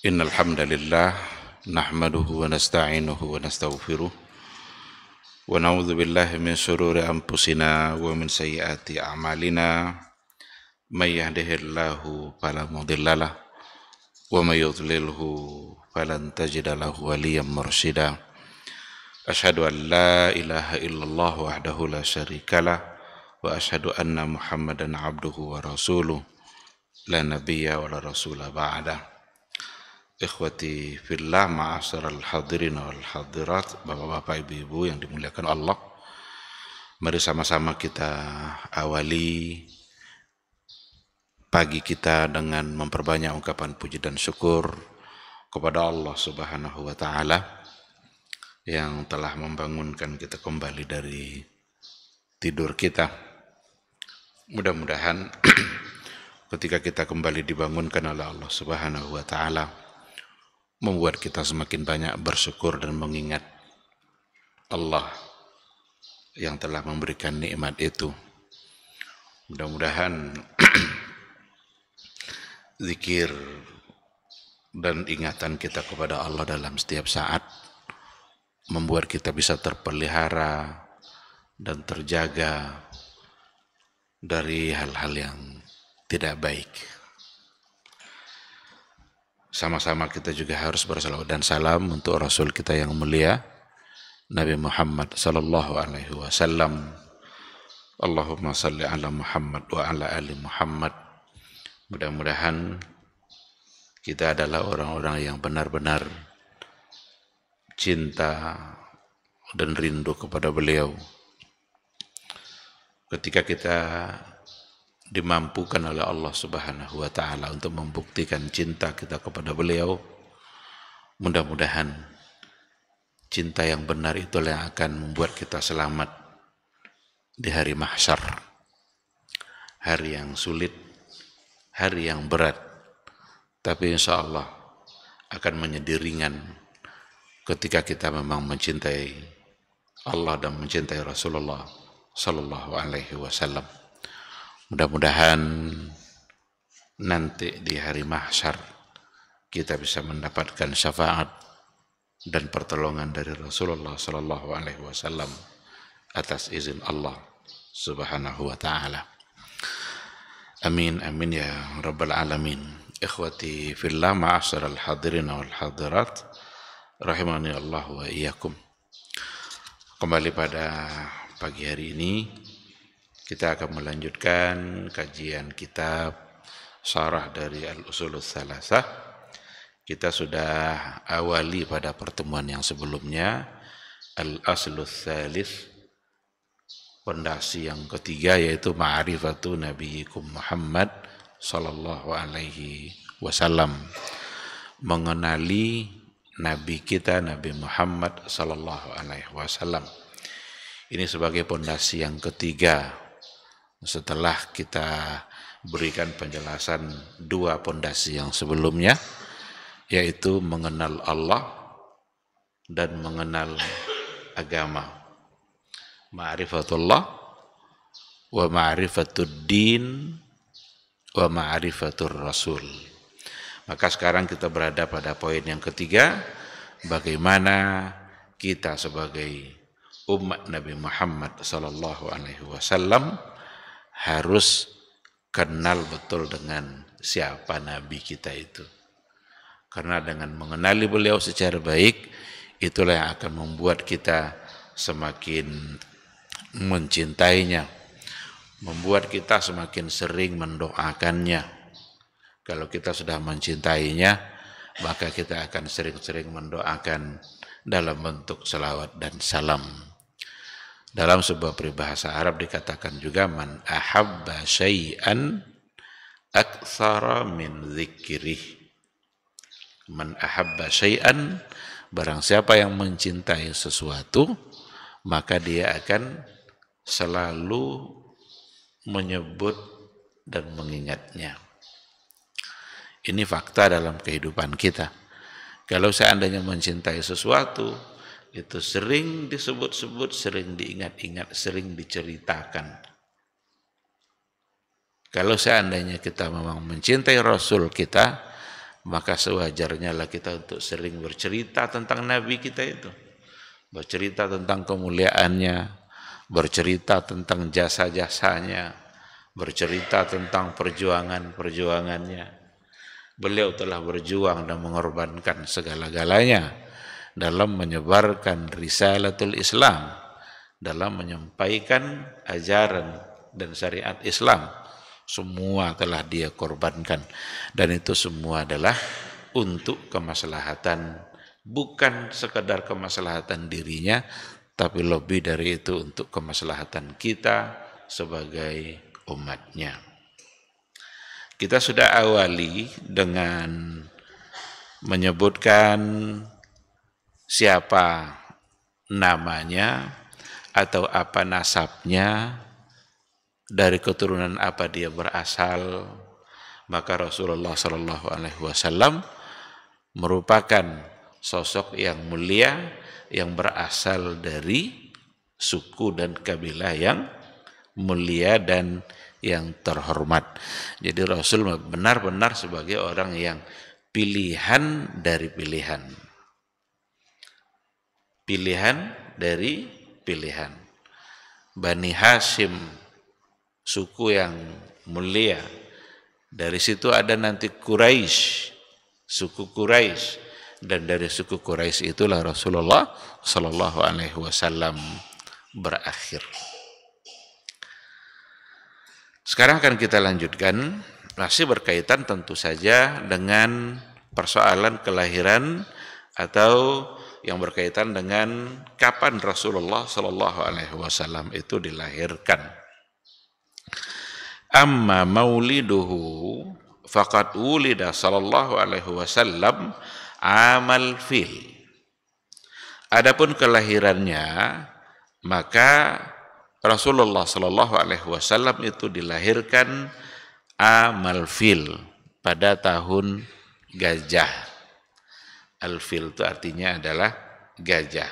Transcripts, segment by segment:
Innal hamdalillah nahmaduhu wa nasta'inuhu wa nastaghfiruh wa na'udzu billahi min shururi anfusina wa min sayyiati a'malina may yahdihillahu fala mudhillalah wa may yudlilhu falan tajida lahu waliyyan mursyida. Asyhadu an la ilaha illallah wahdahu la syarikalah wa asyhadu anna Muhammadan abduhu wa rasuluh la nabiyya wa la rasula ba'dah. Ikhwati fillah, ma'asyiral hadirin wal hadirat, bapak-bapak, ibu-ibu yang dimuliakan Allah. Mari sama-sama kita awali pagi kita dengan memperbanyak ungkapan puji dan syukur kepada Allah Subhanahu wa taala yang telah membangunkan kita kembali dari tidur kita. Mudah-mudahan ketika kita kembali dibangunkan oleh Allah Subhanahu wa taala membuat kita semakin banyak bersyukur dan mengingat Allah yang telah memberikan nikmat itu. Mudah-mudahan zikir dan ingatan kita kepada Allah dalam setiap saat membuat kita bisa terpelihara dan terjaga dari hal-hal yang tidak baik. Sama-sama kita juga harus bersalawat dan salam untuk Rasul kita yang mulia Nabi Muhammad sallallahu alaihi wasallam. Allahumma salli ala Muhammad wa ala ali Muhammad. Mudah-mudahan kita adalah orang-orang yang benar-benar cinta dan rindu kepada beliau. Ketika kita dimampukan oleh Allah Subhanahu wa taala untuk membuktikan cinta kita kepada beliau, mudah-mudahan cinta yang benar itulah yang akan membuat kita selamat di hari mahsyar, hari yang sulit, hari yang berat, tapi insya Allah akan menjadi ringan ketika kita memang mencintai Allah dan mencintai Rasulullah sallallahu alaihi wasallam. Mudah-mudahan nanti di hari mahsyar kita bisa mendapatkan syafaat dan pertolongan dari Rasulullah sallallahu alaihi wasallam atas izin Allah Subhanahu wa taala. Amin amin ya rabbal alamin. Ikhwati fillah, ma'asyiral hadirin wal hadirat, rahimani Allah wa iyyakum. Kembali pada pagi hari ini kita akan melanjutkan kajian kitab Syarah dari Al-Usulus Salasah. Kita sudah awali pada pertemuan yang sebelumnya Al-Aslus Salis, pondasi yang ketiga, yaitu Ma'rifatu Nabiyikum Muhammad sallallahu alaihi wasallam, mengenali Nabi kita Nabi Muhammad sallallahu alaihi wasallam. Ini sebagai pondasi yang ketiga setelah kita berikan penjelasan dua pondasi yang sebelumnya, yaitu mengenal Allah dan mengenal agama. Ma'rifatullah wa ma'rifatud din wa ma'rifatur rasul. Maka sekarang kita berada pada poin yang ketiga, bagaimana kita sebagai umat Nabi Muhammad sallallahu alaihi wasallam harus kenal betul dengan siapa Nabi kita itu. Karena dengan mengenali beliau secara baik, itulah yang akan membuat kita semakin mencintainya, membuat kita semakin sering mendoakannya. Kalau kita sudah mencintainya, maka kita akan sering-sering mendoakan dalam bentuk selawat dan salam. Dalam sebuah peribahasa Arab dikatakan juga, man ahabba syai'an aktsara min dzikrih. Man ahabba syai'an, barang siapa yang mencintai sesuatu, maka dia akan selalu menyebut dan mengingatnya. Ini fakta dalam kehidupan kita. Kalau seandainya mencintai sesuatu, itu sering disebut-sebut, sering diingat-ingat, sering diceritakan. Kalau seandainya kita memang mencintai Rasul kita, maka sewajarnya lah kita untuk sering bercerita tentang Nabi kita itu. Bercerita tentang kemuliaannya, bercerita tentang jasa-jasanya, bercerita tentang perjuangan-perjuangannya. Beliau telah berjuang dan mengorbankan segala-galanya dalam menyebarkan risalatul Islam, dalam menyampaikan ajaran dan syariat Islam. Semua telah dia korbankan, dan itu semua adalah untuk kemaslahatan, bukan sekedar kemaslahatan dirinya, tapi lebih dari itu untuk kemaslahatan kita sebagai umatnya. Kita sudah awali dengan menyebutkan siapa namanya atau apa nasabnya, dari keturunan apa dia berasal. Maka Rasulullah Shallallahu Alaihi Wasallam merupakan sosok yang mulia yang berasal dari suku dan kabilah yang mulia dan yang terhormat. Jadi Rasul benar-benar sebagai orang yang pilihan dari pilihan. Pilihan dari pilihan. Bani Hashim, suku yang mulia. Dari situ ada nanti Quraisy, suku Quraisy, dan dari suku Quraisy itulah Rasulullah Shallallahu Alaihi Wasallam berakhir. Sekarang akan kita lanjutkan, masih berkaitan tentu saja dengan persoalan kelahiran atau yang berkaitan dengan kapan Rasulullah Shallallahu Alaihi Wasallam itu dilahirkan. Amma mauliduhu faqad wulida sallallahu alaihi wasallam amal fil. Adapun kelahirannya, maka Rasulullah sallallahu alaihi wasallam itu dilahirkan amal fil, pada tahun gajah. Al-fil itu artinya adalah gajah.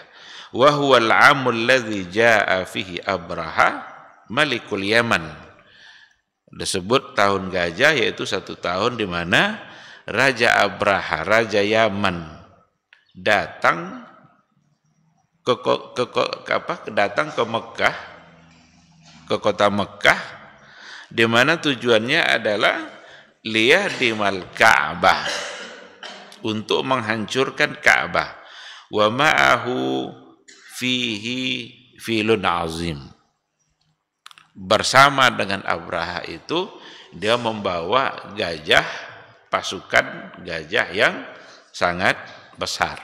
Wa huwal amul ladzi jaa fihi Abraha malikul Yaman. Disebut tahun gajah, yaitu satu tahun di mana Raja Abraha, Raja Yaman, datang ke Mekah, ke kota Mekah, di mana tujuannya adalah liyahdimal Ka'bah, untuk menghancurkan Ka'bah. Wa ma'ahu fihi filun azim. Bersama dengan Abraha itu dia membawa gajah, pasukan gajah yang sangat besar.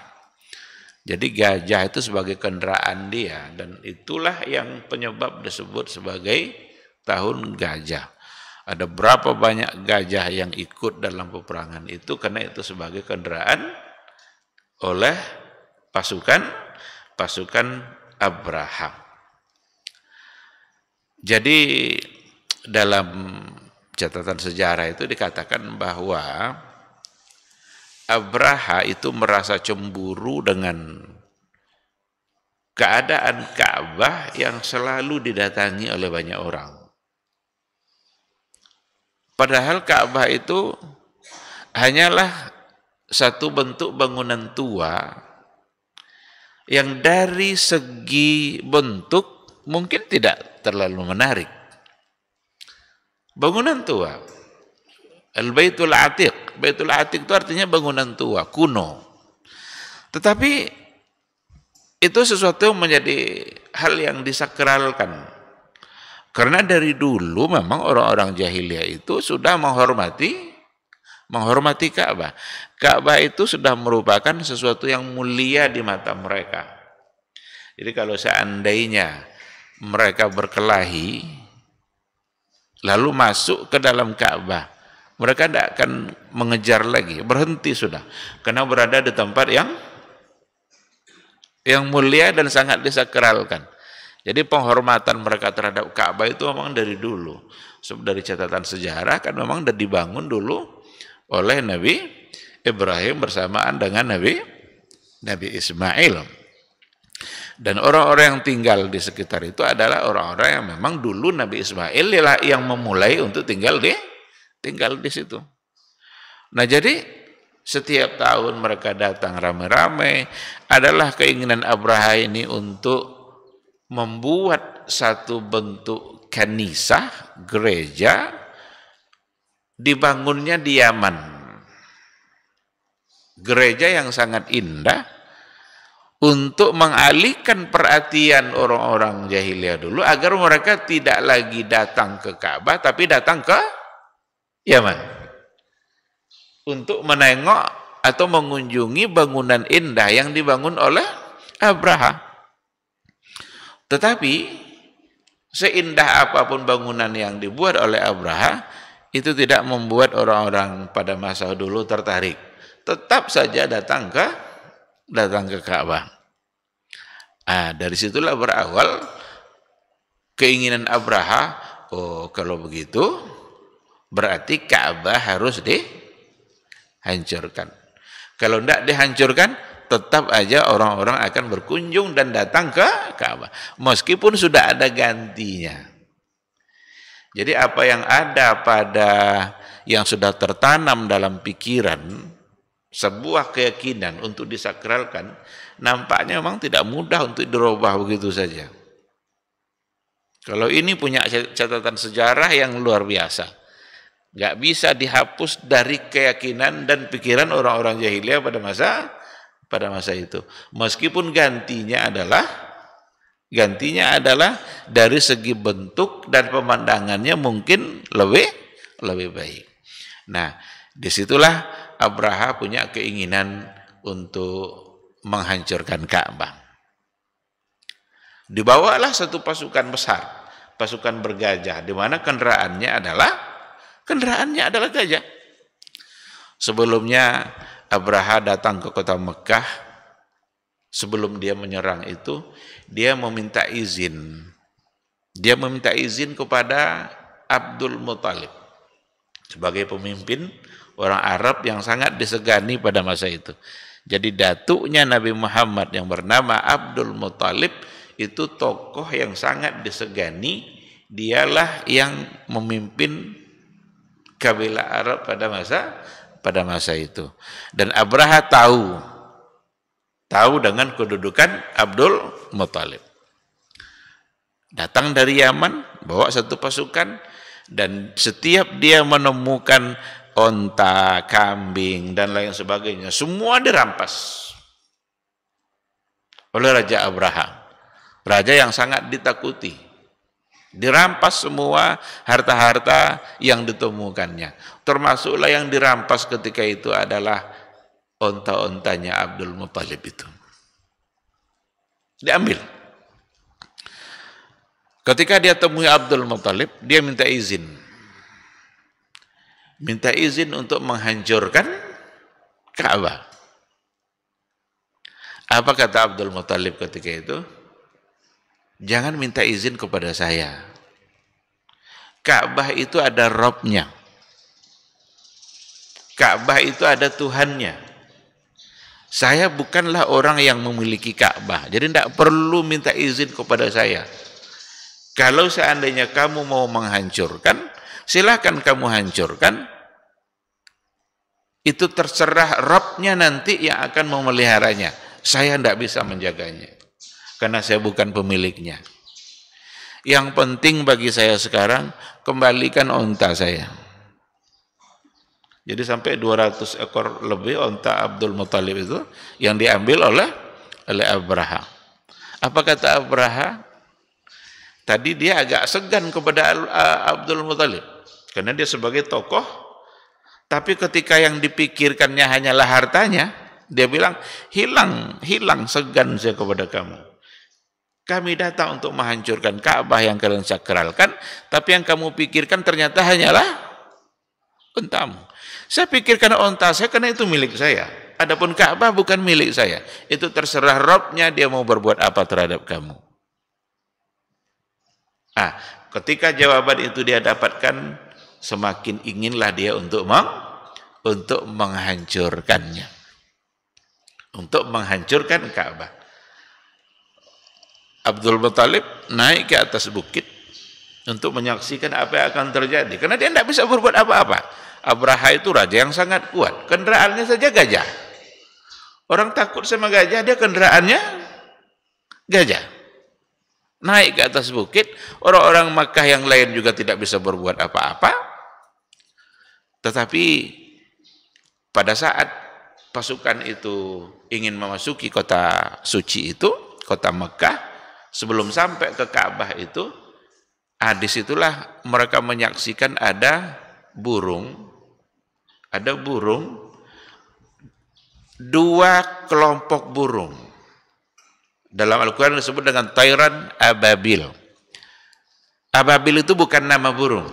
Jadi gajah itu sebagai kendaraan dia, dan itulah yang penyebab disebut sebagai tahun gajah. Ada berapa banyak gajah yang ikut dalam peperangan itu karena itu sebagai kendaraan oleh pasukan Abraha. Jadi dalam catatan sejarah itu dikatakan bahwa Abraha itu merasa cemburu dengan keadaan Ka'bah yang selalu didatangi oleh banyak orang. Padahal Ka'bah itu hanyalah satu bentuk bangunan tua yang dari segi bentuk mungkin tidak terlalu menarik. Bangunan tua. Al-Baitul Atiq. Baitul Atiq itu artinya bangunan tua, kuno. Tetapi itu sesuatu yang menjadi hal yang disakralkan. Karena dari dulu memang orang-orang jahiliyah itu sudah menghormati Ka'bah. Ka'bah itu sudah merupakan sesuatu yang mulia di mata mereka. Jadi kalau seandainya mereka berkelahi lalu masuk ke dalam Ka'bah, mereka tidak akan mengejar lagi, berhenti sudah, karena berada di tempat yang mulia dan sangat disakralkan. Jadi penghormatan mereka terhadap Ka'bah itu memang dari dulu. Dari catatan sejarah kan memang sudah dibangun dulu oleh Nabi Ibrahim bersamaan dengan Nabi Ismail. Dan orang-orang yang tinggal di sekitar itu adalah orang-orang yang memang dulu Nabi Ismail yang memulai untuk tinggal di situ. Nah jadi Setiap tahun mereka datang ramai-ramai. Adalah keinginan Abraha ini untuk membuat satu bentuk kanisah, gereja, dibangunnya di Yaman. Gereja yang sangat indah untuk mengalihkan perhatian orang-orang jahiliyah dulu agar mereka tidak lagi datang ke Ka'bah tapi datang ke Yaman untuk menengok atau mengunjungi bangunan indah yang dibangun oleh Abraha. Tetapi seindah apapun bangunan yang dibuat oleh Abraha, itu tidak membuat orang-orang pada masa dulu tertarik. Tetap saja datang ke Ka'bah. Dari situlah berawal keinginan Abraha, oh kalau begitu berarti Ka'bah harus dihancurkan. Kalau tidak dihancurkan, tetap aja orang-orang akan berkunjung dan datang ke Ka'bah. Meskipun sudah ada gantinya. Jadi apa yang ada pada yang sudah tertanam dalam pikiran, sebuah keyakinan untuk disakralkan, nampaknya memang tidak mudah untuk dirubah begitu saja. Kalau ini punya catatan sejarah yang luar biasa. Nggak bisa dihapus dari keyakinan dan pikiran orang-orang jahiliyah pada masa itu. Meskipun gantinya adalah dari segi bentuk dan pemandangannya mungkin lebih baik. Nah, disitulah Abraha punya keinginan untuk menghancurkan Ka'bah. Dibawalah satu pasukan besar, pasukan bergajah, di mana kendaraannya adalah gajah. Sebelumnya Abraha datang ke kota Mekah. Sebelum dia menyerang itu, dia meminta izin. Dia meminta izin kepada Abdul Muthalib sebagai pemimpin orang Arab yang sangat disegani pada masa itu. Jadi datuknya Nabi Muhammad yang bernama Abdul Muthalib itu tokoh yang sangat disegani. Dialah yang memimpin kabilah Arab pada masa itu. Dan Abraha tahu dengan kedudukan Abdul Muthalib. Datang dari Yaman, bawa satu pasukan, dan setiap dia menemukan onta, kambing, dan lain sebagainya, semua dirampas oleh Raja Abraha. Raja yang sangat ditakuti. Dirampas semua harta-harta yang ditemukannya. Termasuklah yang dirampas ketika itu adalah onta-ontanya Abdul Muthalib itu. Diambil. Ketika dia temui Abdul Muthalib, dia minta izin. Minta izin untuk menghancurkan Ka'bah. Apa kata Abdul Muthalib ketika itu? Jangan minta izin kepada saya. Ka'bah itu ada Robnya. Ka'bah itu ada Tuhannya. Saya bukanlah orang yang memiliki Ka'bah. Jadi tidak perlu minta izin kepada saya. Kalau seandainya kamu mau menghancurkan, silakan kamu hancurkan. Itu terserah Robnya nanti yang akan memeliharanya. Saya tidak bisa menjaganya. Karena saya bukan pemiliknya. Yang penting bagi saya sekarang, kembalikan onta saya. Jadi sampai 200 ekor lebih onta Abdul Muthalib itu yang diambil oleh Abraha. Apa kata Abraha? Tadi dia agak segan kepada Abdul Muthalib. Karena dia sebagai tokoh. Tapi ketika yang dipikirkannya hanyalah hartanya, dia bilang, hilang segan saya kepada kamu. Kami datang untuk menghancurkan Ka'bah yang kalian sakralkan, tapi yang kamu pikirkan ternyata hanyalah ontamu. Saya pikirkan onta saya karena itu milik saya. Adapun Ka'bah bukan milik saya. Itu terserah Robnya dia mau berbuat apa terhadap kamu. Ketika jawaban itu dia dapatkan, semakin inginlah dia untuk menghancurkannya. Untuk menghancurkan Ka'bah. Abdul Muthalib naik ke atas bukit untuk menyaksikan apa yang akan terjadi. Karena dia tidak bisa berbuat apa-apa. Abraha itu raja yang sangat kuat. Kendaraannya saja gajah. Orang takut sama gajah, dia kendaraannya gajah. Naik ke atas bukit, orang-orang Makkah yang lain juga tidak bisa berbuat apa-apa. Tetapi pada saat pasukan itu ingin memasuki kota suci itu, kota Mekah, sebelum sampai ke Ka'bah itu, disitulah mereka menyaksikan ada burung, dua kelompok burung. Dalam Al-Quran disebut dengan tayran ababil. Ababil itu bukan nama burung.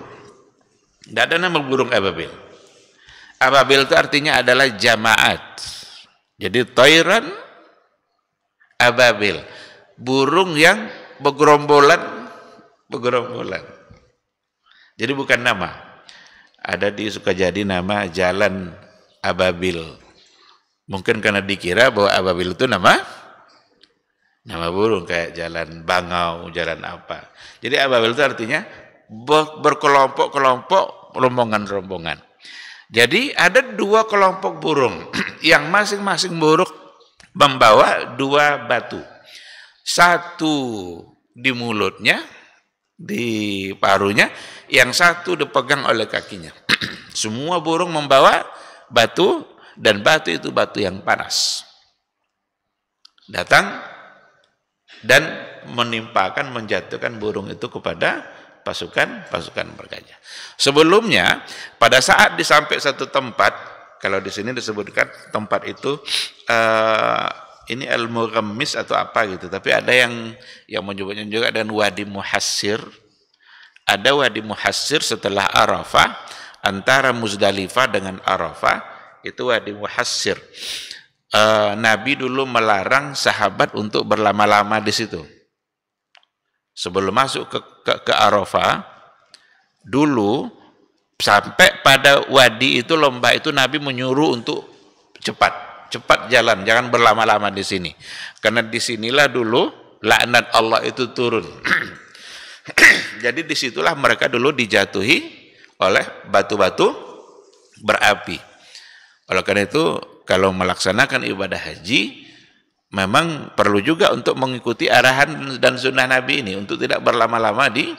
Tidak ada nama burung ababil. Ababil itu artinya adalah jamaat. Jadi tayran ababil, burung yang bergerombolan. Jadi bukan nama. Ada di Sukajadi nama Jalan Ababil. Mungkin karena dikira bahwa ababil itu nama burung, kayak jalan bangau, jalan apa. Jadi ababil itu artinya berkelompok-kelompok, rombongan-rombongan. Jadi ada dua kelompok burung yang masing-masing burung membawa dua batu. Satu di mulutnya, di paruhnya, yang satu dipegang oleh kakinya. Semua burung membawa batu, dan batu itu batu yang panas. Datang dan menjatuhkan burung itu kepada pasukan bergajah. Sebelumnya, pada saat disampai satu tempat, kalau di sini disebutkan tempat itu ini Al-Mughammis atau apa gitu, tapi ada yang menyebutnya juga dengan Wadi Muhassir. Ada Wadi Muhassir setelah Arafah, antara Muzdalifah dengan Arafah, itu Wadi Muhassir. Nabi dulu melarang sahabat untuk berlama-lama di situ. Sebelum masuk ke Arafah, dulu sampai pada wadi itu, lembah itu, Nabi menyuruh untuk cepat jalan, jangan berlama-lama di sini. Karena disinilah dulu laknat Allah itu turun. Jadi disitulah mereka dulu dijatuhi oleh batu-batu berapi. Oleh karena itu, kalau melaksanakan ibadah haji, memang perlu juga untuk mengikuti arahan dan sunnah Nabi ini, untuk tidak berlama-lama di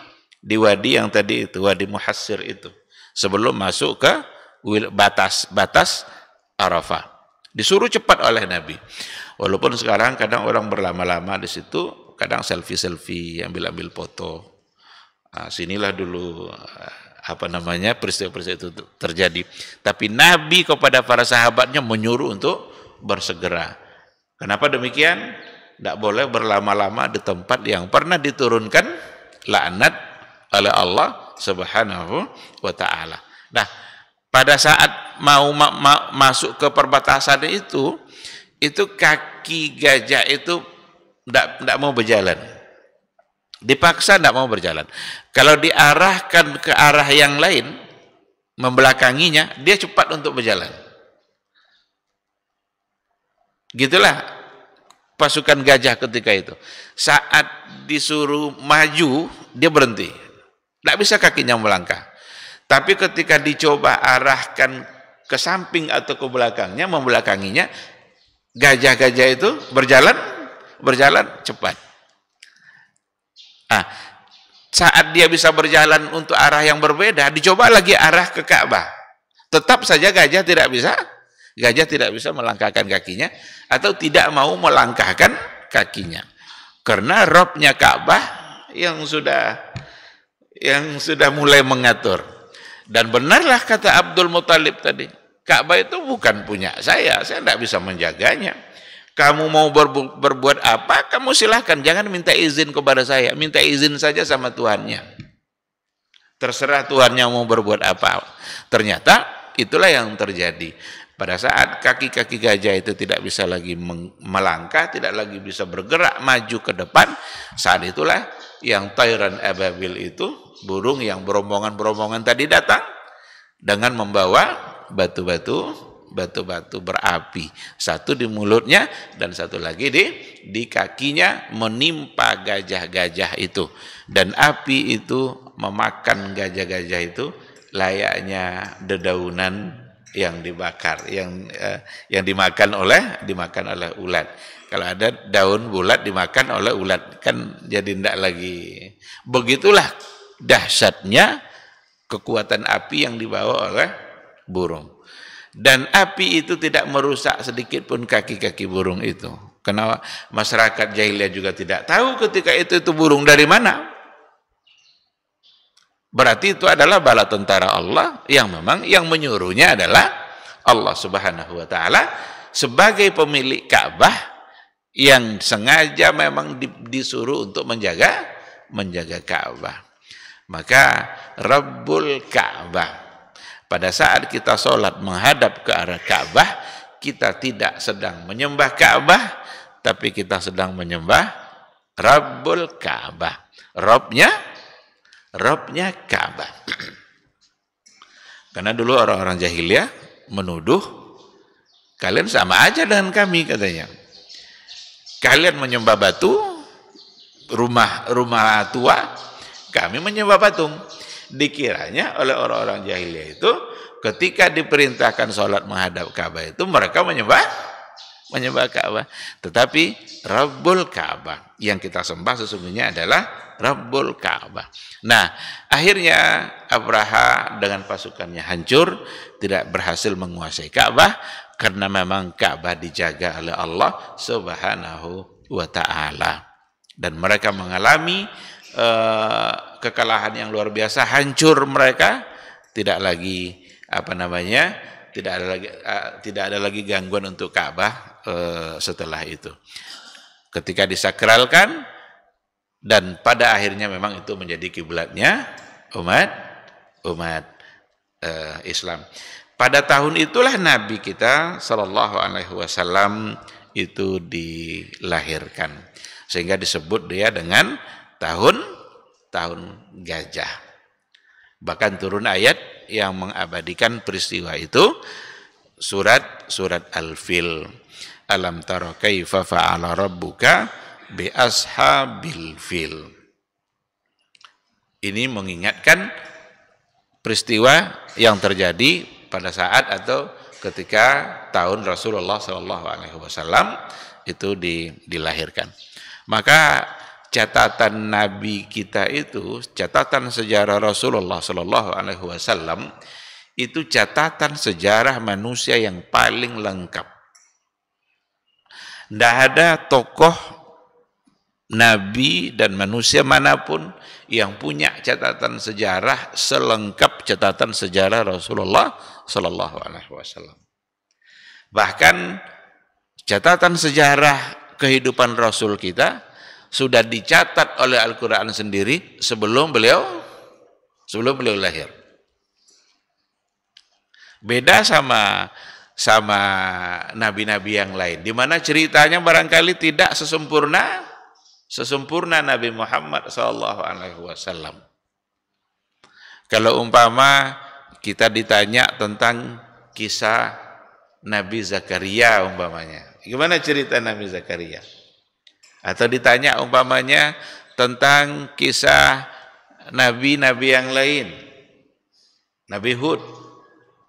wadi yang tadi itu, Wadi Muhassir itu, sebelum masuk ke batas Arafah. Disuruh cepat oleh Nabi. Walaupun sekarang kadang orang berlama-lama di situ, kadang selfie, ambil foto. Sinilah dulu peristiwa-peristiwa itu terjadi. Tapi Nabi kepada para sahabatnya menyuruh untuk bersegera. Kenapa demikian? Tidak boleh berlama-lama di tempat yang pernah diturunkan laknat oleh Allah Subhanahu wa ta'ala. Nah, pada saat mau masuk ke perbatasan itu kaki gajah itu tidak mau berjalan. Dipaksa tidak mau berjalan. Kalau diarahkan ke arah yang lain, membelakanginya, dia cepat untuk berjalan. Gitulah pasukan gajah ketika itu. Saat disuruh maju, dia berhenti. Tidak bisa kakinya melangkah. Tapi ketika dicoba arahkan ke samping atau ke belakangnya, membelakanginya, gajah-gajah itu berjalan cepat. Saat dia bisa berjalan untuk arah yang berbeda, dicoba lagi arah ke Ka'bah. Tetap saja gajah tidak bisa melangkahkan kakinya, atau tidak mau melangkahkan kakinya. Karena Robnya Ka'bah yang sudah mulai mengatur. Dan benarlah kata Abdul Muthalib tadi, Ka'bah itu bukan punya saya tidak bisa menjaganya. Kamu mau berbuat apa, kamu silahkan, jangan minta izin kepada saya, minta izin saja sama Tuhannya. Terserah Tuhannya mau berbuat apa. Ternyata itulah yang terjadi. Pada saat kaki-kaki gajah itu tidak bisa lagi melangkah, tidak lagi bisa bergerak maju ke depan, saat itulah yang tayran ababil itu, burung yang berombongan-berombongan tadi datang dengan membawa batu-batu berapi, satu di mulutnya dan satu lagi di kakinya, menimpa gajah-gajah itu, dan api itu memakan gajah-gajah itu layaknya dedaunan yang dibakar, yang dimakan oleh ulat. Kalau ada daun bulat dimakan oleh ulat, kan jadi tidak lagi. Begitulah dahsyatnya kekuatan api yang dibawa oleh burung. Dan api itu tidak merusak sedikit pun kaki-kaki burung itu. Karena masyarakat jahiliyah juga tidak tahu ketika itu burung dari mana. Berarti itu adalah bala tentara Allah yang memang yang menyuruhnya adalah Allah Subhanahu wa taala sebagai pemilik Ka'bah yang sengaja memang disuruh untuk menjaga Ka'bah. Maka Rabbul Ka'bah, pada saat kita sholat menghadap ke arah Ka'bah, kita tidak sedang menyembah Ka'bah, tapi kita sedang menyembah Rabbul Ka'bah. Robnya Ka'bah. Karena dulu orang-orang jahiliyah menuduh, kalian sama aja dengan kami katanya. Kalian menyembah batu, rumah tua, kami menyembah patung. Dikiranya oleh orang-orang jahiliyah itu ketika diperintahkan sholat menghadap Ka'bah itu mereka menyembah Ka'bah. Tetapi Rabbul Ka'bah yang kita sembah sesungguhnya adalah Rabbul Ka'bah. Nah, akhirnya Abraha dengan pasukannya hancur, tidak berhasil menguasai Ka'bah karena memang Ka'bah dijaga oleh Allah Subhanahu wa taala. Dan mereka mengalami kekalahan yang luar biasa, hancur mereka, tidak lagi tidak ada lagi gangguan untuk Ka'bah setelah itu. Ketika disakralkan dan pada akhirnya memang itu menjadi kiblatnya umat Islam. Pada tahun itulah Nabi kita Shallallahu Alaihi Wasallam itu dilahirkan, sehingga disebut dia dengan tahun gajah. Bahkan turun ayat yang mengabadikan peristiwa itu, surat Al-Fil. Alam tara kaifa fa'ala rabbuka bi ashabil fil. Ini mengingatkan peristiwa yang terjadi pada saat atau ketika tahun Rasulullah SAW itu dilahirkan. Maka catatan Nabi kita itu, catatan sejarah Rasulullah SAW itu catatan sejarah manusia yang paling lengkap. Tidak ada tokoh Nabi dan manusia manapun yang punya catatan sejarah selengkap catatan sejarah Rasulullah SAW. Bahkan catatan sejarah kehidupan Rasul kita sudah dicatat oleh Al-Quran sendiri sebelum beliau lahir. Beda sama nabi-nabi yang lain, di mana ceritanya barangkali tidak sesempurna Nabi Muhammad SAW. Kalau umpama kita ditanya tentang kisah Nabi Zakaria umpamanya, gimana cerita Nabi Zakaria? Atau ditanya umpamanya tentang kisah nabi-nabi yang lain, Nabi Hud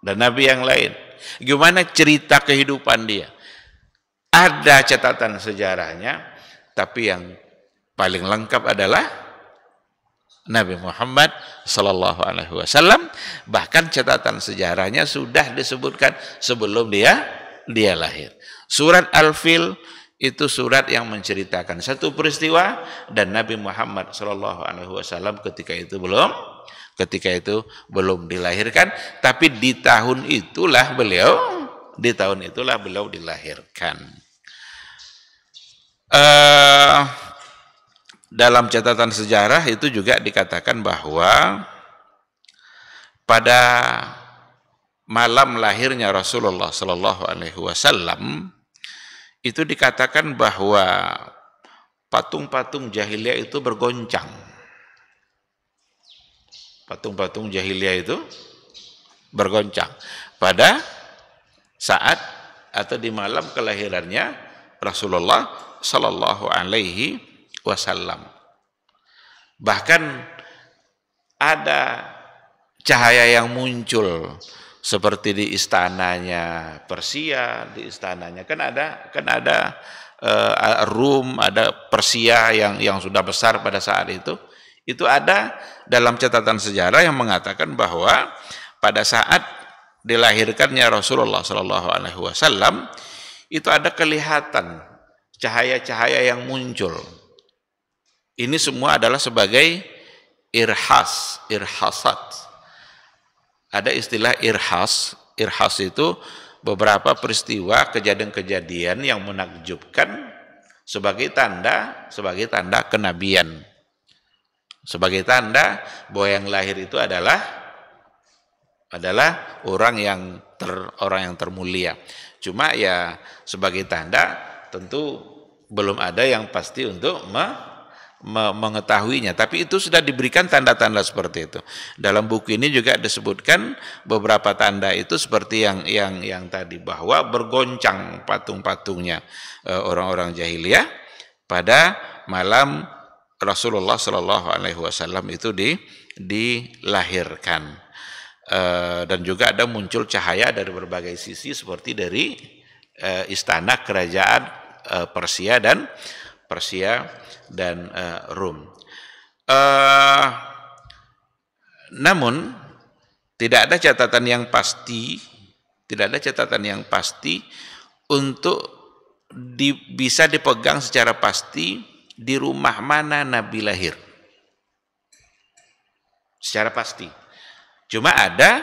dan nabi yang lain, gimana cerita kehidupan dia? Ada catatan sejarahnya, tapi yang paling lengkap adalah Nabi Muhammad Sallallahu Alaihi Wasallam. Bahkan catatan sejarahnya sudah disebutkan sebelum dia lahir. Surat Al-Fil itu surat yang menceritakan satu peristiwa, dan Nabi Muhammad Sallallahu Alaihi Wasallam ketika itu belum dilahirkan, tapi di tahun itulah beliau dilahirkan. Dalam catatan sejarah itu juga dikatakan bahwa pada malam lahirnya Rasulullah Sallallahu Alaihi Wasallam itu dikatakan bahwa patung-patung jahiliyah itu bergoncang. Patung-patung jahiliyah itu bergoncang pada saat atau di malam kelahirannya Rasulullah Sallallahu Alaihi Wasallam. Bahkan ada cahaya yang muncul seperti di istananya Persia, di istananya kan ada Rum, ada Persia yang sudah besar pada saat itu ada dalam catatan sejarah yang mengatakan bahwa pada saat dilahirkannya Rasulullah Shallallahu Alaihi Wasallam itu ada kelihatan cahaya-cahaya yang muncul. Ini semua adalah sebagai irhasat. Ada istilah irhas itu beberapa peristiwa kejadian-kejadian yang menakjubkan sebagai tanda kenabian, sebagai tanda bahwa yang lahir itu adalah orang yang termulia. Cuma ya sebagai tanda tentu belum ada yang pasti untuk mengetahuinya, tapi itu sudah diberikan tanda-tanda seperti itu. Dalam buku ini juga disebutkan beberapa tanda itu seperti yang tadi, bahwa bergoncang patung-patungnya orang-orang jahiliyah pada malam Rasulullah Shallallahu Alaihi Wasallam itu dilahirkan, dan juga ada muncul cahaya dari berbagai sisi seperti dari istana kerajaan Persia dan Rum. Namun tidak ada catatan yang pasti untuk bisa dipegang secara pasti di rumah mana Nabi lahir secara pasti. Cuma ada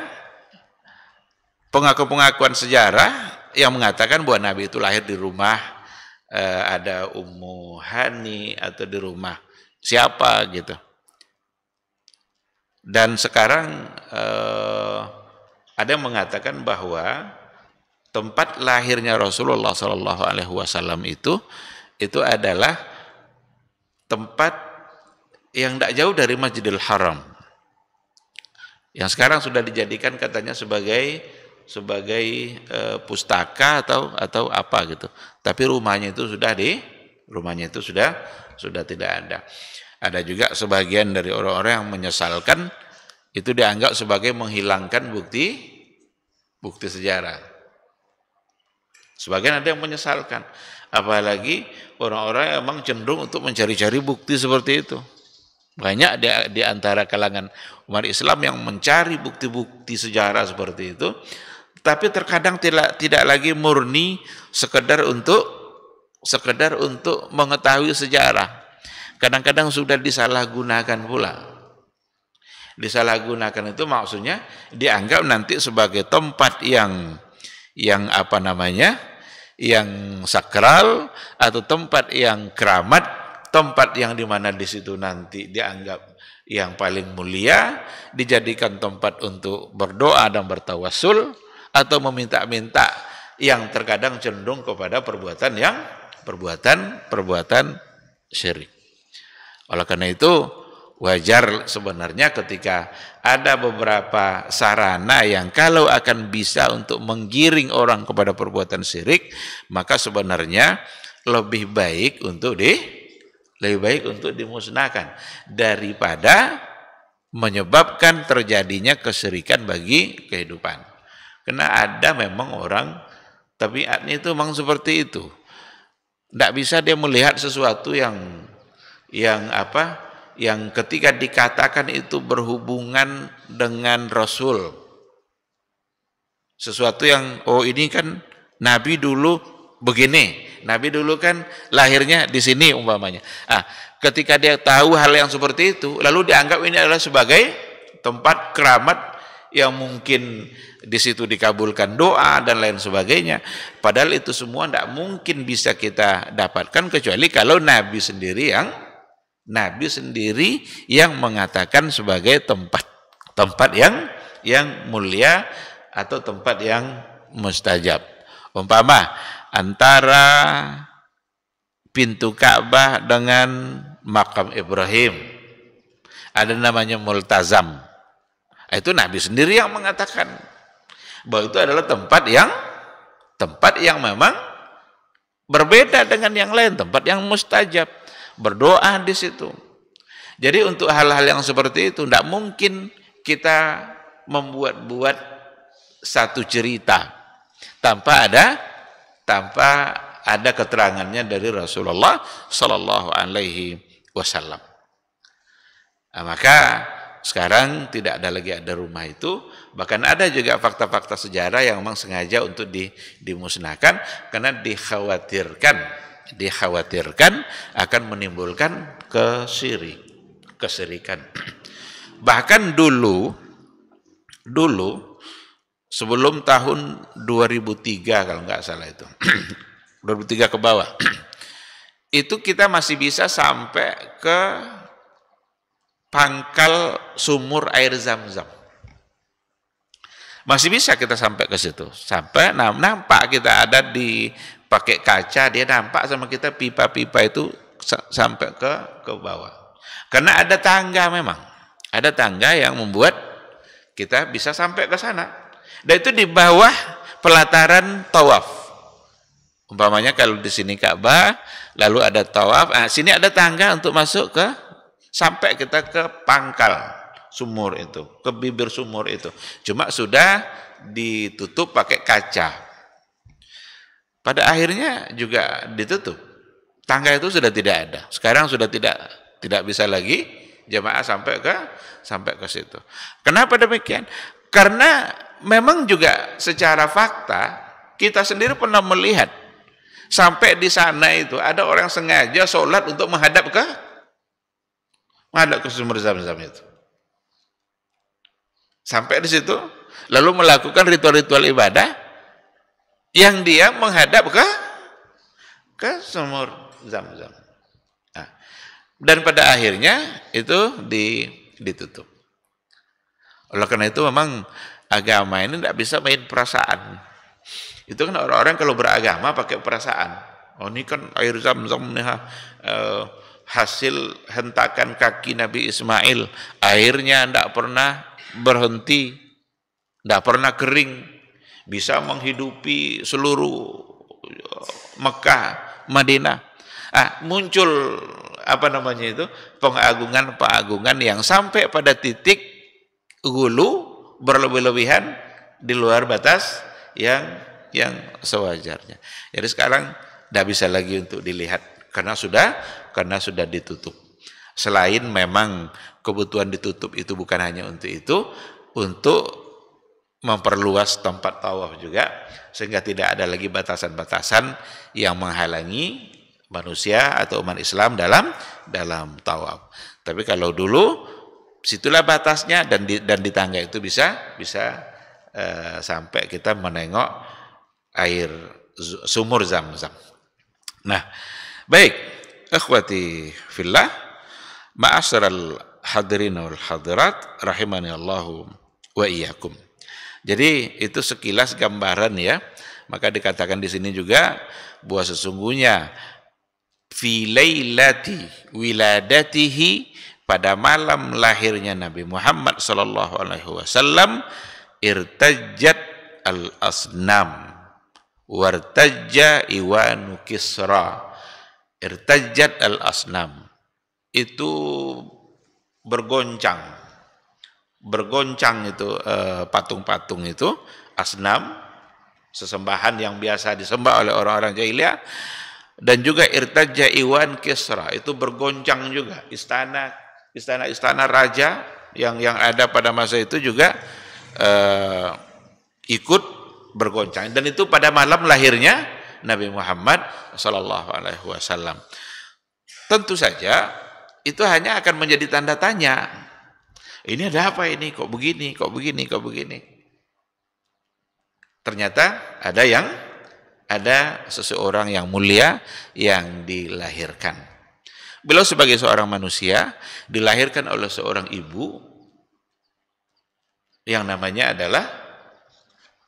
pengakuan sejarah yang mengatakan bahwa Nabi itu lahir di rumah ada Ummu Hani atau di rumah siapa gitu. Dan sekarang ada yang mengatakan bahwa tempat lahirnya Rasulullah Shallallahu Alaihi Wasallam itu adalah tempat yang tidak jauh dari Masjidil Haram, yang sekarang sudah dijadikan katanya sebagai pustaka atau apa gitu. Tapi rumahnya itu sudah tidak ada. Ada juga sebagian dari orang-orang yang menyesalkan itu dianggap sebagai menghilangkan bukti sejarah. Sebagian ada yang menyesalkan, apalagi orang-orang yang memang cenderung untuk mencari-cari bukti seperti itu. Banyak di antara kalangan umat Islam yang mencari bukti-bukti sejarah seperti itu, tapi terkadang tidak lagi murni sekedar untuk mengetahui sejarah. Kadang-kadang sudah disalahgunakan pula. Disalahgunakan itu maksudnya dianggap nanti sebagai tempat yang sakral atau tempat yang keramat, tempat yang dimana di situ nanti dianggap yang paling mulia, dijadikan tempat untuk berdoa dan bertawassul atau meminta-minta, yang terkadang cenderung kepada perbuatan syirik. Oleh karena itu wajar sebenarnya ketika ada beberapa sarana yang kalau akan bisa untuk menggiring orang kepada perbuatan syirik, maka sebenarnya lebih baik untuk dimusnahkan daripada menyebabkan terjadinya kesyirikan bagi kehidupan. Karena ada memang orang tabiatnya itu memang seperti itu. Tidak bisa dia melihat sesuatu yang ketika dikatakan itu berhubungan dengan Rasul. Sesuatu yang, ini kan Nabi dulu begini, Nabi dulu kan lahirnya di sini umpamanya. Ketika dia tahu hal yang seperti itu, lalu dianggap ini adalah sebagai tempat keramat yang mungkin di situ dikabulkan doa dan lain sebagainya. Padahal itu semua tidak mungkin bisa kita dapatkan kecuali kalau Nabi sendiri yang mengatakan sebagai tempat yang mulia atau tempat yang mustajab. Umpama antara pintu Ka'bah dengan makam Ibrahim ada namanya multazam. Itu Nabi sendiri yang mengatakan bahwa itu adalah tempat yang memang berbeda dengan yang lain, tempat yang mustajab, berdoa di situ. Jadi untuk hal-hal yang seperti itu tidak mungkin kita membuat-buat satu cerita tanpa ada keterangannya dari Rasulullah Sallallahu Alaihi Wasallam. Nah, maka sekarang tidak ada lagi ada rumah itu, bahkan ada juga fakta-fakta sejarah yang memang sengaja untuk dimusnahkan karena dikhawatirkan akan menimbulkan kesirikan. Bahkan dulu sebelum tahun 2003 kalau nggak salah itu 2003 ke bawah itu kita masih bisa sampai ke pangkal sumur air Zam-Zam. Masih bisa kita sampai ke situ. Sampai nampak kita ada di pakai kaca, dia nampak sama kita pipa-pipa itu sampai ke bawah. Karena ada tangga memang. Ada tangga yang membuat kita bisa sampai ke sana. Dan itu di bawah pelataran tawaf. Umpamanya kalau di sini Ka'bah, lalu ada tawaf, sini ada tangga untuk masuk sampai kita ke pangkal sumur itu, ke bibir sumur itu. Cuma sudah ditutup pakai kaca. Pada akhirnya juga ditutup. Tangga itu sudah tidak ada. Sekarang sudah tidak bisa lagi jamaah sampai ke situ. Kenapa demikian? Karena memang juga secara fakta kita sendiri pernah melihat sampai di sana itu ada orang sengaja sholat untuk menghadap ke sumur Zam-Zam itu. Sampai di situ, lalu melakukan ritual-ritual ibadah yang dia menghadap ke sumur Zam-Zam. Nah, dan pada akhirnya itu ditutup. Oleh karena itu memang agama ini tidak bisa main perasaan. Itu kan orang-orang kalau beragama pakai perasaan. Oh ini kan air Zam-Zam nih, hasil hentakan kaki Nabi Ismail, airnya tidak pernah berhenti, tidak pernah kering, bisa menghidupi seluruh Mekah, Madinah. Muncul pengagungan yang sampai pada titik gulu berlebih-lebihan di luar batas yang sewajarnya. Jadi sekarang tidak bisa lagi untuk dilihat karena sudah ditutup. Selain memang kebutuhan ditutup itu bukan hanya untuk itu, untuk memperluas tempat tawaf juga, sehingga tidak ada lagi batasan-batasan yang menghalangi manusia atau umat Islam dalam tawaf. Tapi kalau dulu situlah batasnya, dan di tangga itu bisa sampai kita menengok air sumur Zam-Zam. Nah, baik, ikhwati fillah, ma'asyiral hadirin wal hadirat rahimani Allahu wa iyyakum. Jadi itu sekilas gambaran ya. Maka dikatakan di sini juga bahwa sesungguhnya fi lailati wiladatihi, pada malam lahirnya Nabi Muhammad sallallahu alaihi wasallam, irtajjat al-asnam wartajja iwanu Kisra. Irtajjat al-asnam itu bergoncang itu patung-patung itu, asnam, sesembahan yang biasa disembah oleh orang-orang jahiliyah. Dan juga irtajja iwan Kisra, itu bergoncang juga istana raja yang ada pada masa itu juga ikut bergoncang, dan itu pada malam lahirnya Nabi Muhammad sallallahu alaihi wasallam. Tentu saja itu hanya akan menjadi tanda tanya. Ini ada apa ini? Kok begini? Ternyata ada seseorang yang mulia yang dilahirkan. Beliau sebagai seorang manusia dilahirkan oleh seorang ibu yang namanya adalah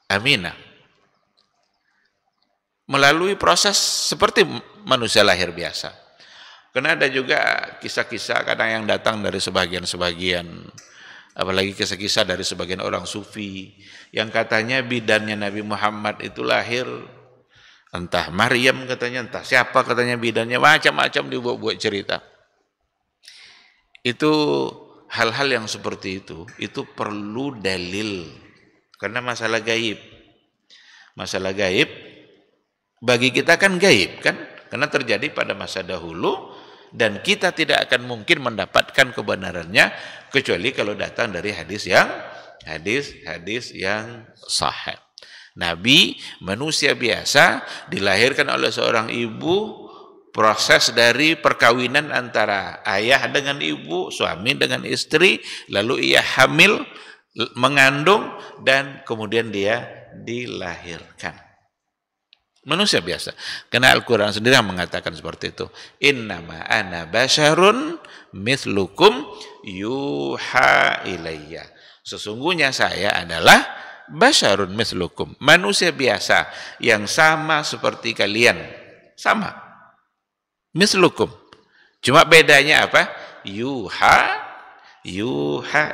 Aminah. Melalui proses seperti manusia lahir biasa. Karena ada juga kisah-kisah kadang yang datang dari sebagian, apalagi kisah-kisah dari sebagian orang sufi yang katanya bidannya Nabi Muhammad itu lahir, entah Maryam katanya, entah siapa katanya bidannya, macam-macam dibuat-buat cerita. Itu hal-hal yang seperti itu perlu dalil. Karena masalah gaib. Masalah gaib bagi kita kan gaib kan? Karena terjadi pada masa dahulu dan kita tidak akan mungkin mendapatkan kebenarannya kecuali kalau datang dari hadis yang sahih. Nabi manusia biasa dilahirkan oleh seorang ibu, proses dari perkawinan antara ayah dengan ibu, suami dengan istri, lalu ia hamil, mengandung, dan kemudian dia dilahirkan. Manusia biasa. Karena Al-Quran sendiri yang mengatakan seperti itu. Innama ana basyarun mithlukum yuha ilayya. Sesungguhnya saya adalah basyarun mithlukum, manusia biasa yang sama seperti kalian. Sama. Mithlukum. Cuma bedanya apa? Yuha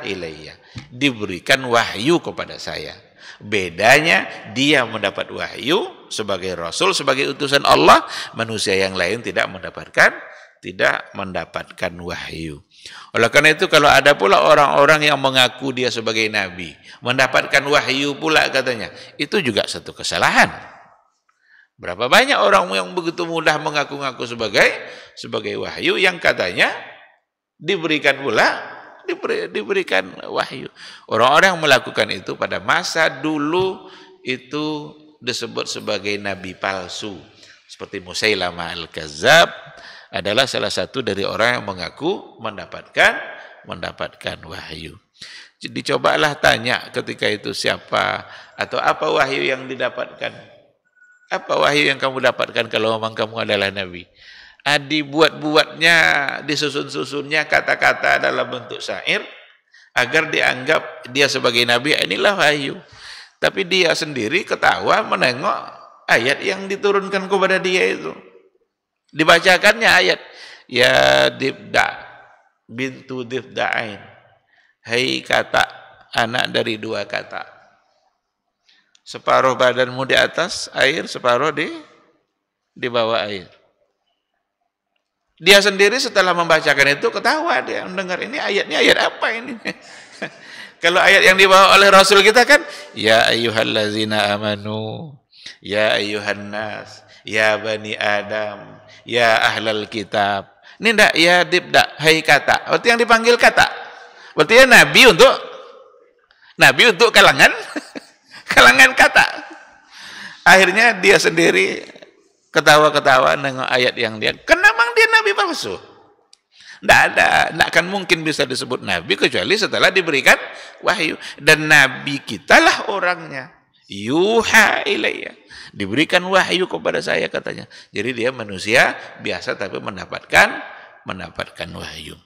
ilayya. Diberikan wahyu kepada saya. Bedanya dia mendapat wahyu sebagai rasul, sebagai utusan Allah, manusia yang lain tidak mendapatkan wahyu. Oleh karena itu kalau ada pula orang-orang yang mengaku dia sebagai nabi, mendapatkan wahyu pula katanya, itu juga satu kesalahan. Berapa banyak orang yang begitu mudah mengaku-ngaku sebagai wahyu yang katanya diberikan wahyu. Orang-orang yang melakukan itu pada masa dulu itu disebut sebagai nabi palsu. Seperti Musailamah al-Kazzab adalah salah satu dari orang yang mengaku mendapatkan wahyu. Jadi cobalah tanya ketika itu siapa atau apa wahyu yang didapatkan. Apa wahyu yang kamu dapatkan kalau memang kamu adalah nabi? Dibuat-buatnya, disusun-susunnya kata-kata dalam bentuk syair agar dianggap dia sebagai nabi, inilah wahyu. Tapi dia sendiri ketawa menengok ayat yang diturunkan kepada dia itu. Dibacakannya ayat, ya Dibda bintu Dibda'ain, hai kata, anak dari dua kata. Separuh badanmu di atas air, separuh di bawah air. Dia sendiri setelah membacakan itu ketawa, dia mendengar ini ayatnya ayat apa ini? Kalau ayat yang dibawa oleh Rasul kita kan, ya ayyuhallazina amanu, ya ayyuhan nas, ya bani Adam, ya ahlal kitab. Ini enggak ya Dibda, hai kata. Berarti yang dipanggil kata. Berarti ya nabi untuk kalangan kata. Akhirnya dia sendiri ketawa-ketawa dengan ayat yang dia, kenapa dia nabi palsu? Tidak akan mungkin bisa disebut nabi kecuali setelah diberikan wahyu. Dan nabi kitalah orangnya. Yuha ilayya. Diberikan wahyu kepada saya katanya. Jadi dia manusia biasa tapi mendapatkan wahyu.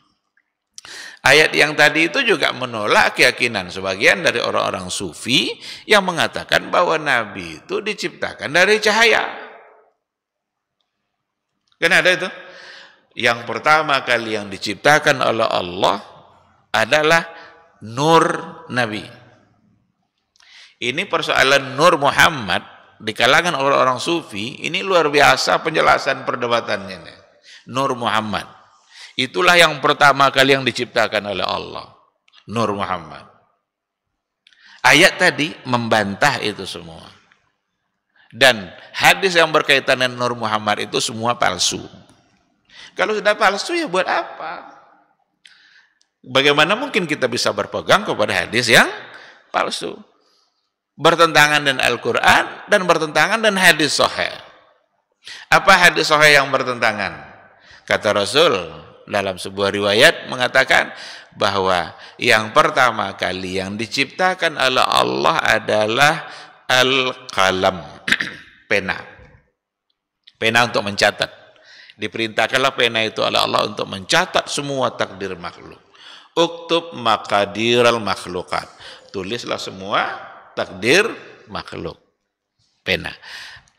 Ayat yang tadi itu juga menolak keyakinan sebagian dari orang-orang sufi yang mengatakan bahwa nabi itu diciptakan dari cahaya. Kan ada itu? Yang pertama kali yang diciptakan oleh Allah adalah nur Nabi. Ini persoalan nur Muhammad di kalangan orang-orang sufi, ini luar biasa penjelasan perdebatannya. Nur Muhammad. Itulah yang pertama kali yang diciptakan oleh Allah. Nur Muhammad. Ayat tadi membantah itu semua. Dan hadis yang berkaitan dengan Nur Muhammad itu semua palsu. Kalau sudah palsu ya buat apa? Bagaimana mungkin kita bisa berpegang kepada hadis yang palsu? Bertentangan dengan Al-Quran dan bertentangan dengan hadis sahih. Apa hadis sahih yang bertentangan? Kata Rasul dalam sebuah riwayat mengatakan bahwa yang pertama kali yang diciptakan oleh Allah adalah al-qalam, pena. Pena untuk mencatat. Diperintahkanlah pena itu oleh Allah untuk mencatat semua takdir makhluk. Uktub maqadiral makhlukat. Tulislah semua takdir makhluk. Pena.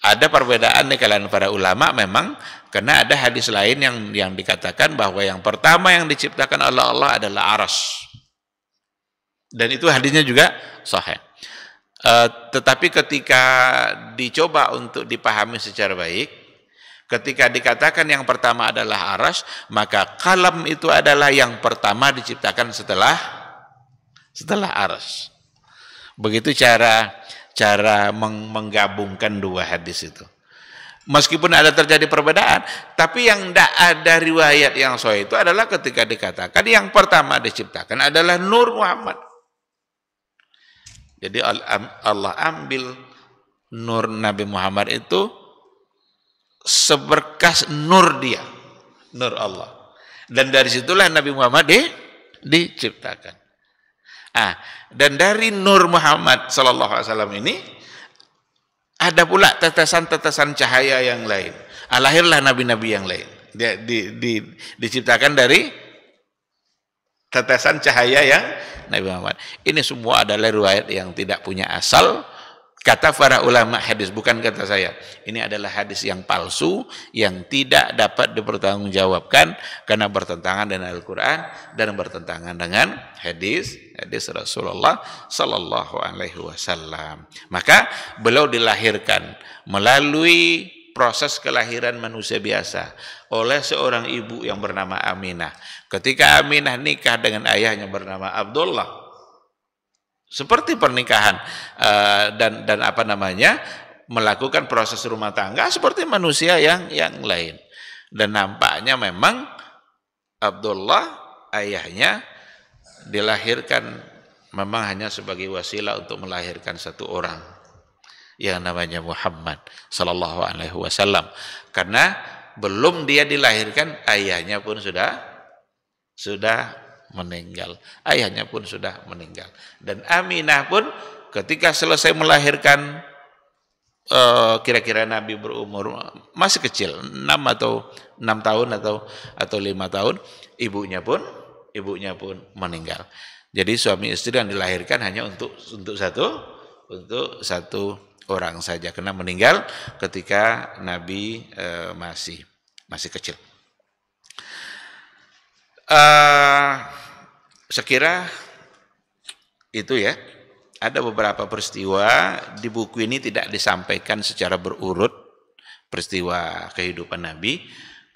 Ada perbedaan di kalangan para ulama memang karena ada hadis lain yang dikatakan bahwa yang pertama yang diciptakan oleh Allah adalah aras. Dan itu hadisnya juga sahih. Tetapi ketika dicoba untuk dipahami secara baik, Ketika dikatakan yang pertama adalah arasy, maka kalam itu adalah yang pertama diciptakan setelah arasy. Begitu cara menggabungkan dua hadis itu. Meskipun ada terjadi perbedaan, tapi yang tidak ada riwayat yang sahih itu adalah ketika dikatakan yang pertama diciptakan adalah Nur Muhammad. Jadi Allah ambil nur Nabi Muhammad itu seberkas nur dia, nur Allah. Dan dari situlah Nabi Muhammad diciptakan. Dan dari nur Muhammad sallallahu alaihi wasallam ini ada pula tetesan-tetesan cahaya yang lain. Lahirlah nabi-nabi yang lain. Dia diciptakan dari tetesan cahaya yang Nabi Muhammad. Ini semua adalah riwayat yang tidak punya asal. Kata para ulama hadis, bukan kata saya. Ini adalah hadis yang palsu, yang tidak dapat dipertanggungjawabkan karena bertentangan dengan Al-Quran dan bertentangan dengan hadis Rasulullah Sallallahu Alaihi Wasallam. Maka beliau dilahirkan melalui proses kelahiran manusia biasa oleh seorang ibu yang bernama Aminah. Ketika Aminah nikah dengan ayahnya bernama Abdullah, seperti pernikahan dan melakukan proses rumah tangga seperti manusia yang lain. Dan nampaknya memang Abdullah ayahnya dilahirkan memang hanya sebagai wasilah untuk melahirkan satu orang yang namanya Muhammad sallallahu alaihi wasallam. Karena belum dia dilahirkan ayahnya pun sudah meninggal. Ayahnya pun sudah meninggal. Dan Aminah pun ketika selesai melahirkan, kira-kira Nabi berumur masih kecil, 6 tahun atau 5 tahun, ibunya pun meninggal. Jadi suami istri yang dilahirkan hanya untuk satu orang saja, karena meninggal ketika Nabi masih kecil. Sekira itu ya. Ada beberapa peristiwa di buku ini tidak disampaikan secara berurut peristiwa kehidupan Nabi,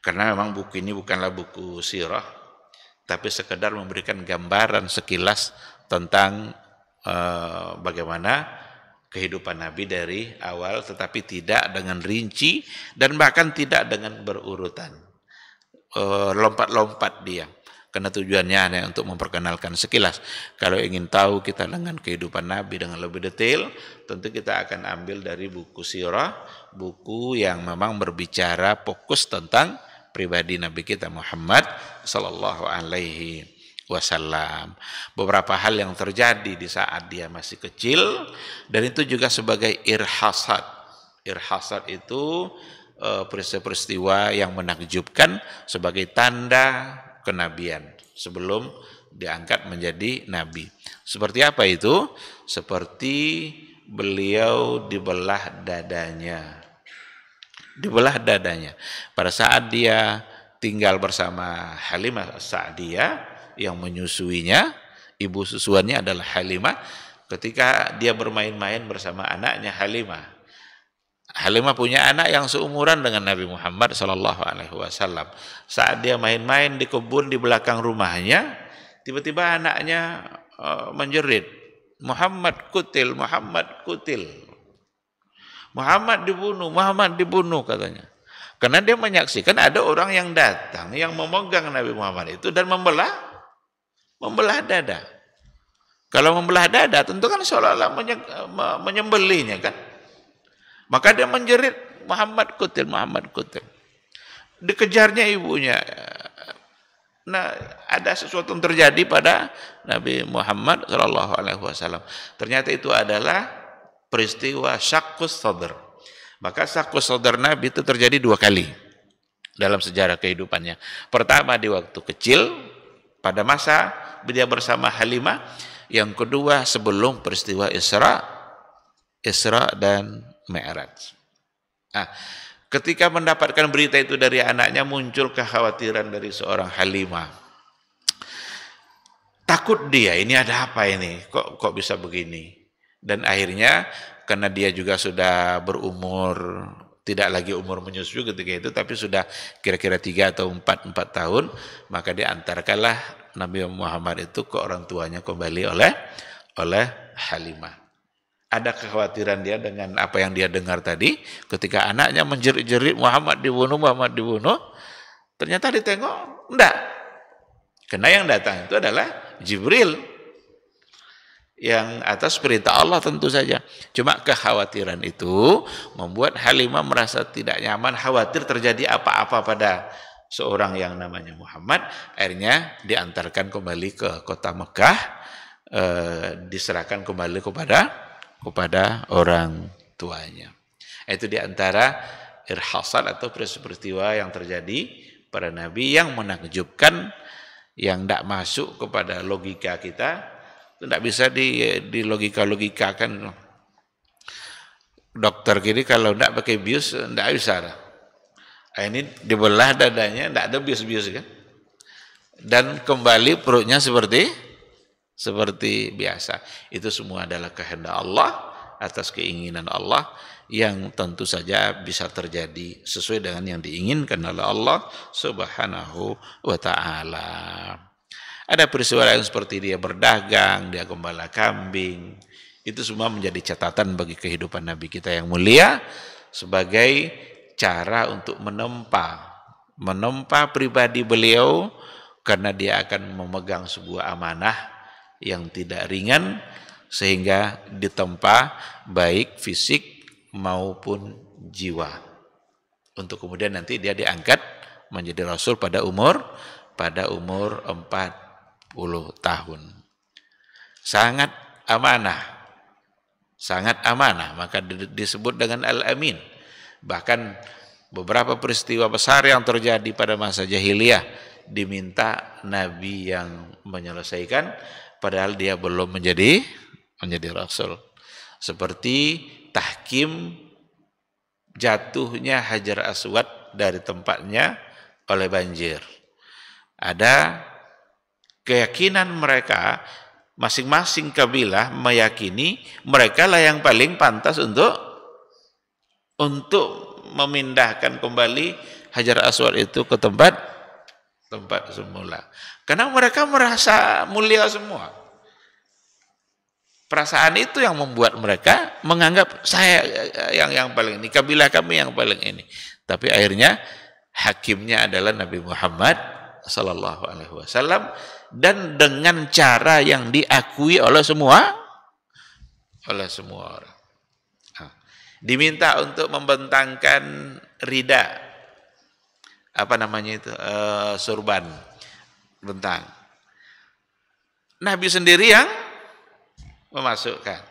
karena memang buku ini bukanlah buku sirah, tapi sekedar memberikan gambaran sekilas tentang bagaimana kehidupan Nabi dari awal, tetapi tidak dengan rinci dan bahkan tidak dengan berurutan. Lompat-lompat dia. Karena tujuannya hanya untuk memperkenalkan sekilas. Kalau ingin tahu kita dengan kehidupan Nabi dengan lebih detail, tentu kita akan ambil dari buku sirah, buku yang memang berbicara fokus tentang pribadi Nabi kita Muhammad sallallahu alaihi wasallam. Beberapa hal yang terjadi di saat dia masih kecil, dan itu juga sebagai irhasat. Irhasat itu peristiwa yang menakjubkan sebagai tanda kenabian sebelum diangkat menjadi nabi. Seperti apa itu? Seperti beliau dibelah dadanya. Dibelah dadanya. Pada saat dia tinggal bersama Halimah Sa'diyah yang menyusuinya, ibu susuannya adalah Halimah. Ketika dia bermain-main bersama anaknya Halimah. Halimah punya anak yang seumuran dengan Nabi Muhammad sallallahu alaihi wasallam. Saat dia main-main di kebun di belakang rumahnya, tiba-tiba anaknya menjerit, "Muhammad kutil, Muhammad kutil." Muhammad dibunuh katanya. Karena dia menyaksikan ada orang yang datang yang memegang Nabi Muhammad itu dan membelah dada. Kalau membelah dada tentu kan seolah-olah menyembelihnya kan. Maka dia menjerit, "Muhammad kutil, Muhammad kutil." Dikejarnya ibunya. Nah, ada sesuatu yang terjadi pada Nabi Muhammad sallallahu alaihi wasallam. Ternyata itu adalah peristiwa syaqqus sadr. Maka syaqqus sadr Nabi itu terjadi 2 kali dalam sejarah kehidupannya. Pertama di waktu kecil pada masa dia bersama Halimah, yang kedua sebelum peristiwa Isra dan Mi'raj. Ketika mendapatkan berita itu dari anaknya, muncul kekhawatiran dari seorang Halimah. Takut dia, ini ada apa ini? Kok bisa begini? Dan akhirnya karena dia juga sudah berumur tidak lagi umur menyusui ketika itu, tapi sudah kira-kira 3 atau 4 tahun, maka diantarkanlah Nabi Muhammad itu ke orang tuanya kembali oleh Halimah. Ada kekhawatiran dia dengan apa yang dia dengar tadi, ketika anaknya menjerit-jerit Muhammad dibunuh, ternyata ditengok, enggak. Karena yang datang itu adalah Jibril, yang atas perintah Allah tentu saja. Cuma kekhawatiran itu membuat Halimah merasa tidak nyaman, khawatir terjadi apa-apa pada seorang yang namanya Muhammad. Akhirnya diantarkan kembali ke kota Mekah, diserahkan kembali kepada orang tuanya. Itu diantara irhasat atau peristiwa yang terjadi pada Nabi yang menakjubkan, yang tidak masuk kepada logika kita. Tidak bisa di logika-logikakan. Dokter kini kalau tidak pakai bius, tidak bisa. Ini dibelah dadanya, tidak ada bius-bius kan. Dan kembali perutnya seperti biasa. Itu semua adalah kehendak Allah, atas keinginan Allah, yang tentu saja bisa terjadi sesuai dengan yang diinginkan oleh Allah Subhanahu wa ta'ala. Ada peristiwa lain seperti dia berdagang, dia gembala kambing. Itu semua menjadi catatan bagi kehidupan Nabi kita yang mulia, sebagai cara untuk menempa pribadi beliau, karena dia akan memegang sebuah amanah yang tidak ringan, sehingga ditempa baik fisik maupun jiwa, untuk kemudian nanti dia diangkat menjadi Rasul pada umur 40 tahun. Sangat amanah, maka disebut dengan Al-Amin. Bahkan beberapa peristiwa besar yang terjadi pada masa jahiliyah diminta Nabi yang menyelesaikan, padahal dia belum menjadi Rasul. Seperti tahkim jatuhnya Hajar Aswad dari tempatnya oleh banjir. Ada keyakinan mereka, masing-masing kabilah meyakini mereka lah yang paling pantas untuk memindahkan kembali Hajar Aswad itu ke tempat semula. Karena mereka merasa mulia semua. Perasaan itu yang membuat mereka menganggap saya yang paling ini, kabilah kami yang paling ini. Tapi akhirnya hakimnya adalah Nabi Muhammad sallallahu alaihi wasallam, dan dengan cara yang diakui oleh semua orang. Diminta untuk membentangkan rida, apa namanya itu, surban, bentang. Nabi sendiri yang memasukkan.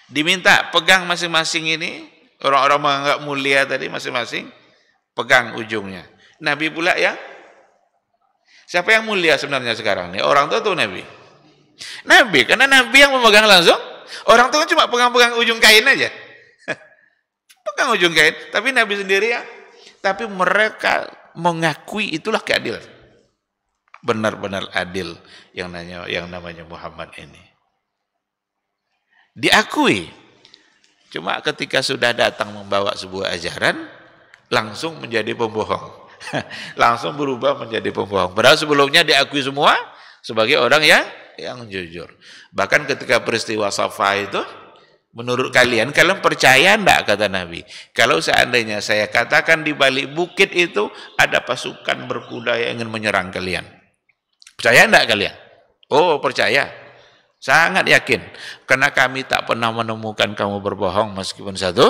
Diminta pegang masing-masing ini, orang-orang menganggap mulia tadi masing-masing pegang ujungnya. Nabi pula yang, siapa yang mulia sebenarnya sekarang nih? Orang tua atau Nabi? Nabi, karena Nabi yang memegang langsung. Orang tua cuma pegang-pegang ujung kain aja. Pegang ujung kain, tapi Nabi sendiri ya. Tapi mereka mengakui itulah keadilan. Benar-benar adil yang namanya Muhammad ini. Diakui. Cuma ketika sudah datang membawa sebuah ajaran, langsung menjadi pembohong. Langsung berubah menjadi pembohong. Padahal sebelumnya diakui semua sebagai orang yang jujur. Bahkan ketika peristiwa Safa itu, menurut kalian percaya enggak, kata Nabi, kalau seandainya saya katakan di balik bukit itu ada pasukan berkuda yang ingin menyerang kalian, percaya enggak kalian? Oh, percaya. Sangat yakin, karena kami tak pernah menemukan kamu berbohong meskipun satu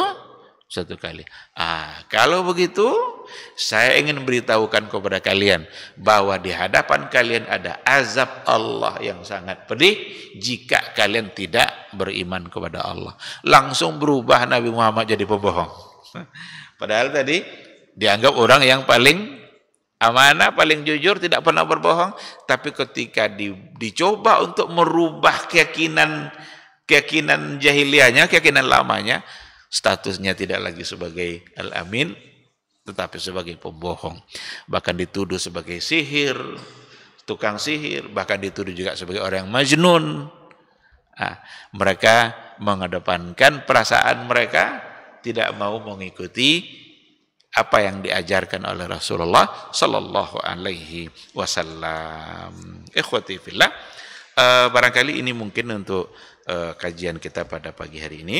kali. Kalau begitu, saya ingin beritahukan kepada kalian bahwa di hadapan kalian ada azab Allah yang sangat pedih jika kalian tidak beriman kepada Allah. Langsung berubah Nabi Muhammad jadi pembohong. Padahal tadi dianggap orang yang paling amanah, paling jujur, tidak pernah berbohong. Tapi ketika dicoba untuk merubah keyakinan jahiliyahnya, keyakinan lamanya, statusnya tidak lagi sebagai Al-Amin, tetapi sebagai pembohong. Bahkan dituduh sebagai tukang sihir, bahkan dituduh juga sebagai orang yang majnun. Mereka mengedepankan perasaan mereka tidak mau mengikuti apa yang diajarkan oleh Rasulullah Sallallahu Alaihi Wasallam. Ikhwati fillah, barangkali ini mungkin untuk kajian kita pada pagi hari ini.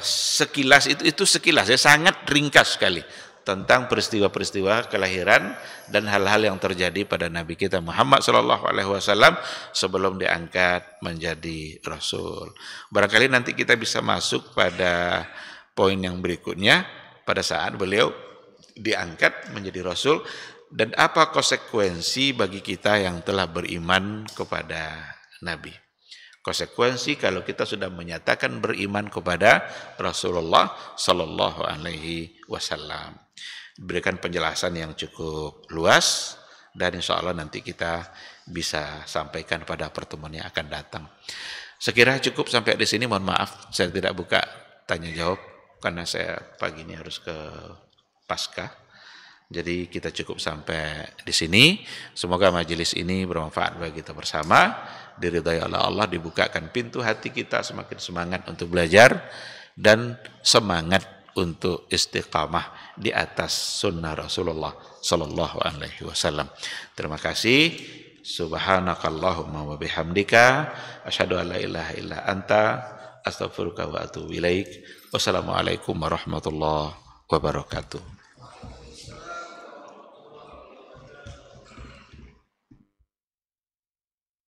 Sekilas itu sekilas ya, sangat ringkas sekali tentang peristiwa-peristiwa kelahiran dan hal-hal yang terjadi pada Nabi kita Muhammad Sallallahu Alaihi Wasallam sebelum diangkat menjadi Rasul. Barangkali nanti kita bisa masuk pada poin yang berikutnya pada saat beliau diangkat menjadi Rasul dan apa konsekuensi bagi kita yang telah beriman kepada Nabi. Konsekuensi kalau kita sudah menyatakan beriman kepada Rasulullah Sallallahu Alaihi Wasallam. Berikan penjelasan yang cukup luas dan insya Allah nanti kita bisa sampaikan pada pertemuan yang akan datang. Sekira cukup sampai di sini. Mohon maaf saya tidak buka tanya jawab karena saya pagi ini harus ke Paskah. Jadi kita cukup sampai di sini. Semoga majelis ini bermanfaat bagi kita bersama. Diridhai oleh Allah, dibukakan pintu hati kita semakin semangat untuk belajar dan semangat untuk istiqamah di atas sunnah Rasulullah Sallallahu Alaihi Wasallam. Terima kasih. Subhanakallahumma wa bihamdika asyhadu an la ilaha illa anta astaghfiruka wa atubu ilaik. Wassalamualaikum warahmatullahi wabarakatuh.